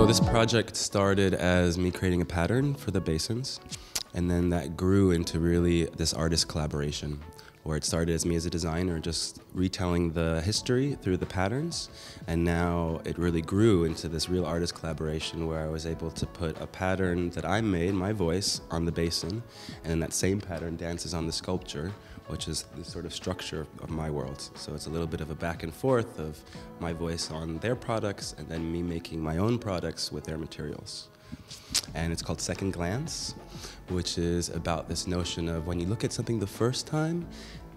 So this project started as me creating a pattern for the basins, and then that grew into really this artist collaboration, where it started as me as a designer just retelling the history through the patterns, and now it really grew into this real artist collaboration where I was able to put a pattern that I made, my voice, on the basin, and then that same pattern dances on the sculpture, which is the sort of structure of my world. So it's a little bit of a back and forth of my voice on their products and then me making my own products with their materials. And it's called Second Glance, which is about this notion of when you look at something the first time,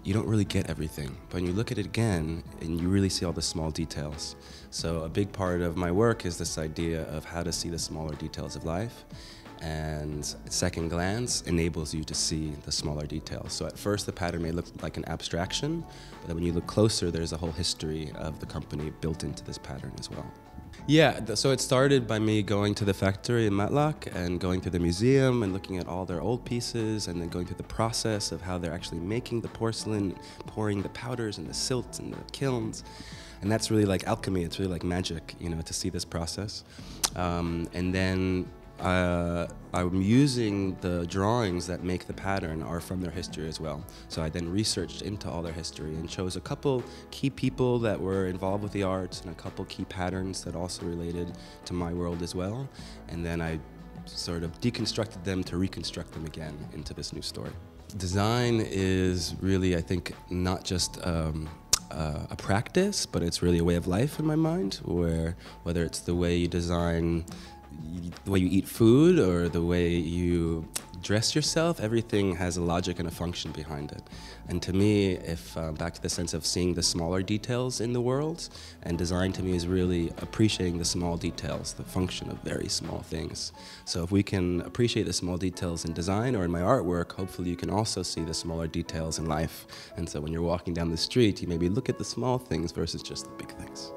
you don't really get everything. But when you look at it again, and you really see all the small details. So a big part of my work is this idea of how to see the smaller details of life. And Second Glance enables you to see the smaller details. So at first the pattern may look like an abstraction, but then when you look closer, there's a whole history of the company built into this pattern as well. Yeah, so it started by me going to the factory in Matlock and going to the museum and looking at all their old pieces and then going through the process of how they're actually making the porcelain, pouring the powders and the silts and the kilns. And that's really like alchemy, it's really like magic, you know, to see this process. And then I'm using the drawings that make the pattern are from their history as well. So I then researched into all their history and chose a couple key people that were involved with the arts and a couple key patterns that also related to my world as well. And then I sort of deconstructed them to reconstruct them again into this new story. Design is really, I think, not just a practice, but it's really a way of life in my mind, where whether it's the way you design the way you eat food or the way you dress yourself, everything has a logic and a function behind it. And to me, if back to the sense of seeing the smaller details in the world, and design to me is really appreciating the small details, the function of very small things. So if we can appreciate the small details in design or in my artwork, hopefully you can also see the smaller details in life. And so when you're walking down the street, you maybe look at the small things versus just the big things.